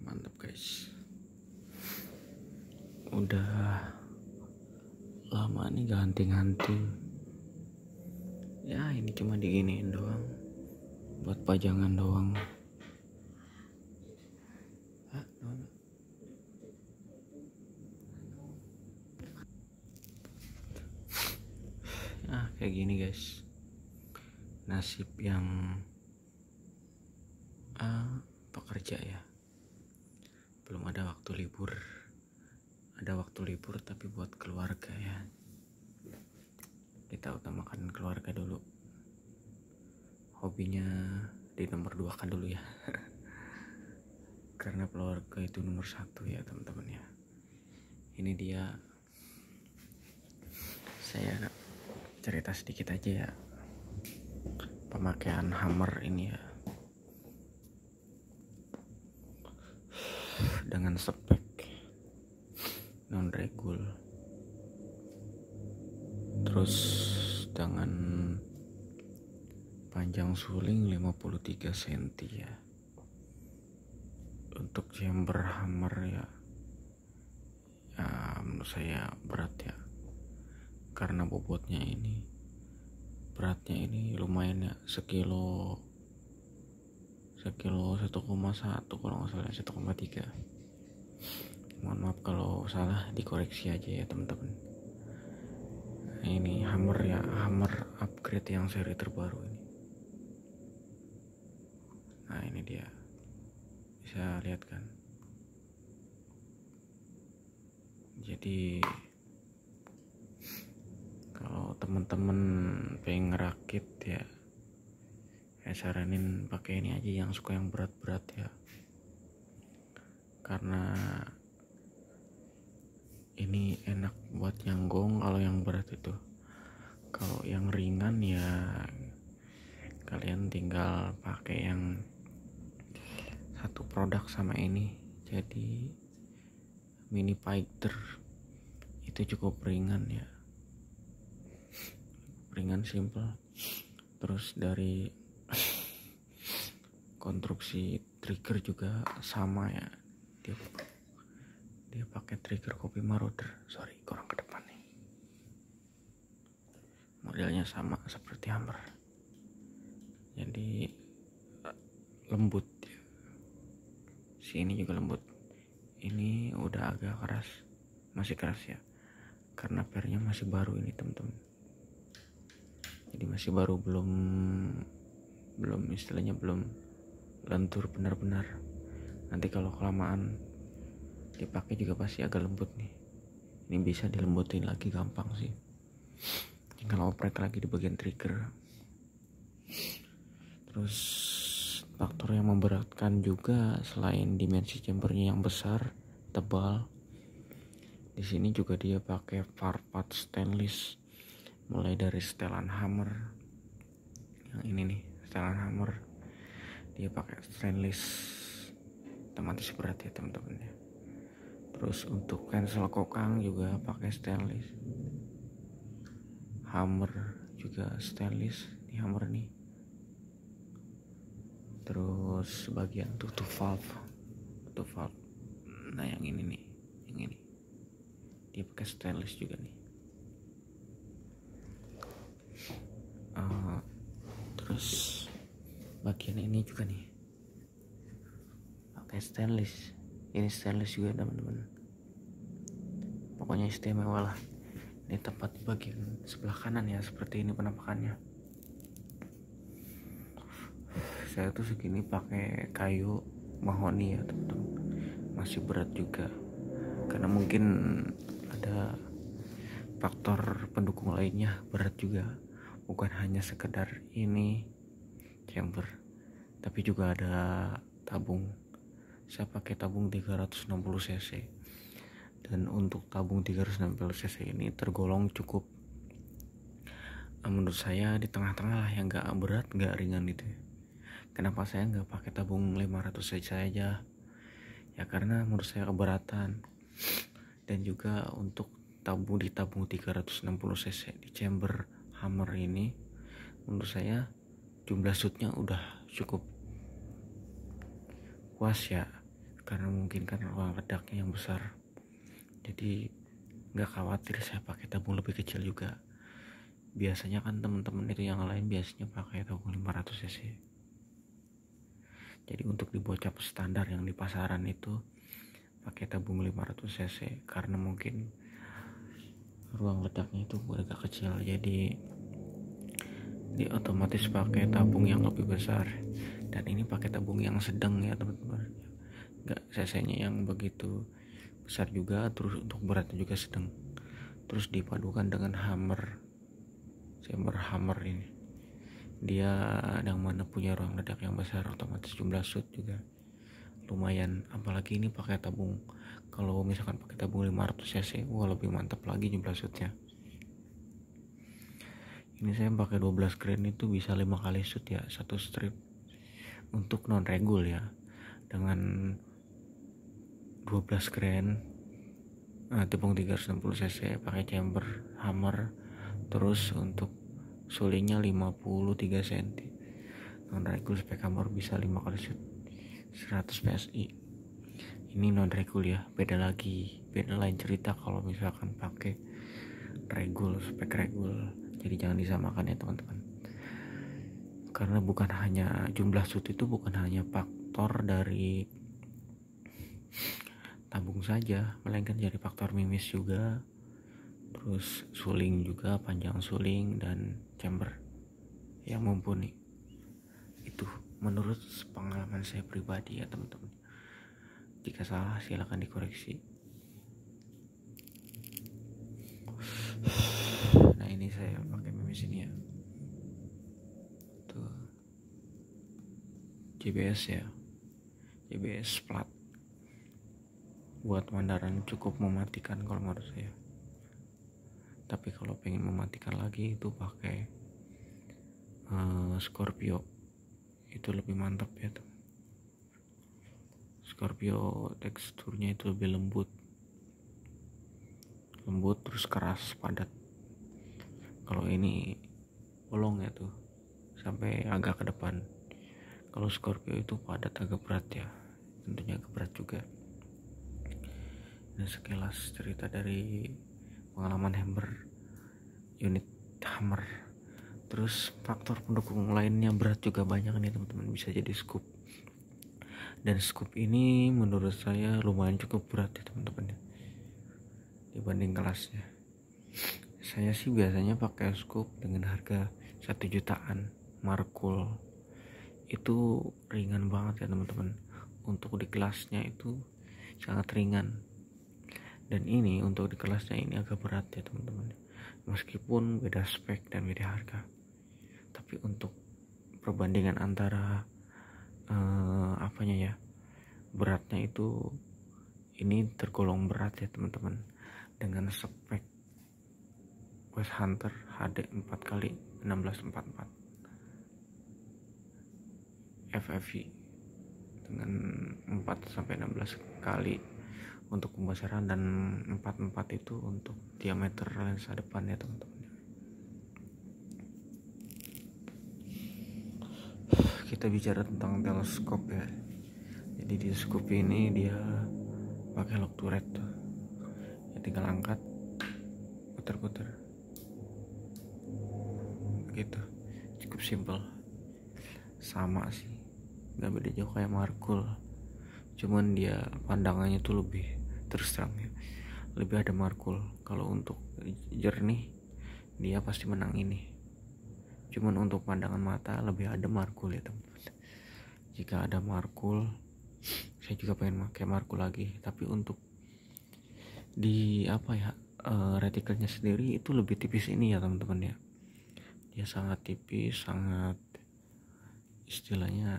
Mantap guys, udah lama nih ganting-ganting ya. Ini cuma diginiin doang buat pajangan doang. Kayak gini guys, nasib yang pekerja ya. Belum ada waktu libur, ada waktu libur tapi buat keluarga ya. Kita utamakan keluarga dulu, hobinya di nomor 2 kan dulu ya. Karena keluarga itu nomor 1 ya teman-teman ya. Ini dia, saya cerita sedikit aja ya pemakaian Hummer ini ya, dengan spek non regul, terus dengan panjang suling 53 cm ya. Untuk chamber Hummer ya menurut saya berat ya, karena bobotnya ini, beratnya ini lumayan ya, sekilo 1,1 kalau nggak salah, 1,3. Mohon maaf kalau salah, dikoreksi aja ya teman-teman. Nah, ini Hummer ya, Hummer upgrade yang seri terbaru ini. Nah ini dia, bisa lihat kan. Jadi kalau teman-teman pengen ngerakit ya, saya saranin pakai ini aja, yang suka yang berat-berat ya, karena ini enak buat nyanggong kalau yang berat itu. Kalau yang ringan ya kalian tinggal pakai yang satu produk sama ini, jadi mini fighter itu cukup ringan ya, ringan simple. Terus dari konstruksi trigger juga sama ya, dia pakai trigger Copy Marauder, kurang ke depan nih, modelnya sama seperti Hummer, jadi lembut ya. Si ini juga lembut, ini udah agak keras, masih keras ya, karena pernya masih baru ini teman-teman. Jadi masih baru, belum istilahnya belum lentur benar-benar. Nanti kalau kelamaan dipakai juga pasti agak lembut nih. Ini bisa dilembutin lagi gampang sih, tinggal oprek lagi di bagian trigger. Terus faktor yang memberatkan juga selain dimensi chambernya yang besar, tebal, di sini juga dia pakai part stainless, mulai dari setelan Hummer yang ini nih, setelan Hummer dia pakai stainless, otomatis berat ya teman-teman ya. Terus untuk cancel kokang juga pakai stainless, Hummer juga stainless di Hummer nih. Terus bagian tutup valve, nah yang ini nih, yang ini dia pakai stainless juga nih. Terus bagian ini juga nih pakai stainless, ini stainless juga teman-teman. Pokoknya istimewa lah. Ini tepat di bagian sebelah kanan ya, seperti ini penampakannya. Saya tuh segini pakai kayu mahoni ya teman-teman, masih berat juga, karena mungkin ada faktor pendukung lainnya, berat juga, bukan hanya sekedar ini chamber, tapi juga ada tabung. Saya pakai tabung 360 cc, dan untuk tabung 360 cc ini tergolong cukup, menurut saya di tengah-tengah lah, yang gak berat gak ringan gitu. Kenapa saya nggak pakai tabung 500 cc aja ya, karena menurut saya keberatan. Dan juga untuk tabung 360 cc di chamber Hummer ini, menurut saya jumlah shootnya udah cukup puas ya, karena mungkin kan ruang ledaknya yang besar, jadi nggak khawatir saya pakai tabung lebih kecil juga. Biasanya kan teman-teman itu yang lain biasanya pakai tabung 500 cc. Jadi untuk di bocap standar yang di pasaran itu pakai tabung 500 cc karena mungkin ruang ledaknya itu agak kecil, jadi dia otomatis pakai tabung yang lebih besar. Dan ini pakai tabung yang sedang ya teman-teman, nggak cc-nya yang begitu besar juga, terus untuk beratnya juga sedang. Terus dipadukan dengan chamber hammer ini, dia yang mana punya ruang ledak yang besar, otomatis jumlah shoot juga lumayan. Apalagi ini pakai tabung, kalau misalkan pakai tabung 500 cc wah lebih mantap lagi jumlah shootnya. Ini saya pakai 12 grain itu bisa 5 kali shoot ya, satu strip. Untuk non regul ya, dengan 12 grain tepung 360 cc pakai chamber hammer. Terus untuk sulingnya 53 cm, non regul spek hammer bisa 5 kali shoot 100 psi. Ini non regul ya, beda lain cerita kalau misalkan pakai regul, spek regul. Jadi jangan disamakan ya teman-teman, karena bukan hanya jumlah shoot itu bukan hanya faktor dari tabung saja, melainkan jadi faktor mimis juga, terus suling juga, panjang suling dan chamber yang mumpuni. Itu menurut pengalaman saya pribadi ya teman-teman. Jika salah silakan dikoreksi. Nah ini saya pakai mimis ini ya, tuh JBS ya, JBS plat. Buat mandaran cukup mematikan kalau menurut saya. Tapi kalau pengen mematikan lagi itu pakai Scorpio, itu lebih mantap ya tuh. Scorpio teksturnya itu lebih lembut terus keras padat. Kalau ini bolong ya tuh sampai agak ke depan. Kalau Scorpio itu padat agak berat ya, tentunya agak berat juga. Nah sekilas cerita dari pengalaman unit hammer. Terus faktor pendukung lainnya berat juga banyak nih teman-teman, bisa jadi scoop. Dan scoop ini menurut saya lumayan cukup berat ya teman-teman ya, dibanding kelasnya. Saya sih biasanya pakai scoop dengan harga 1 jutaan, Markul. Itu ringan banget ya teman-teman, untuk di kelasnya itu sangat ringan. Dan ini untuk di kelasnya ini agak berat ya teman-teman, meskipun beda spek dan beda harga. Tapi untuk perbandingan antara beratnya itu ini tergolong berat ya teman-teman, dengan spek West Hunter HD 4x1644 FFV dengan 4-16 kali untuk pembesaran dan 44 itu untuk diameter lensa depan ya teman-teman. Kita bicara tentang teleskop ya. Jadi di teleskop ini dia pakai lock turret tuh. Ya tinggal angkat, putar-putar. Gitu. Cukup simple. Sama sih. Gak beda jauh kayak Markul. Cuman dia pandangannya tuh lebih terus terang ya, lebih ada Markul. Kalau untuk jernih dia pasti menang ini. Cuman untuk pandangan mata lebih ada Markul ya teman-teman. Jika ada Markul, saya juga pengen pakai Markul lagi. Tapi untuk di retikelnya sendiri itu lebih tipis ini ya teman-teman ya. Dia sangat tipis, sangat istilahnya,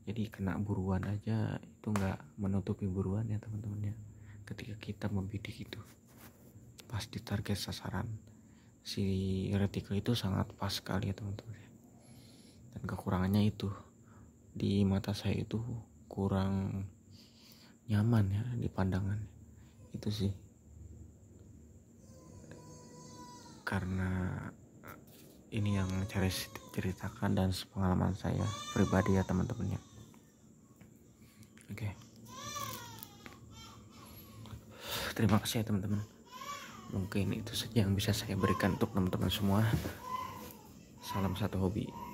jadi kena buruan aja itu nggak menutupi buruan ya teman-teman ya. Ketika kita membidik itu pasti target sasaran si retikel itu sangat pas sekali ya teman-teman. Dan kekurangannya itu di mata saya itu kurang nyaman ya di pandangan itu sih, karena ini yang saya ceritakan dan pengalaman saya pribadi ya teman-teman ya. Oke. terima kasih ya teman-teman. Mungkin itu saja yang bisa saya berikan untuk teman-teman semua. Salam satu hobi.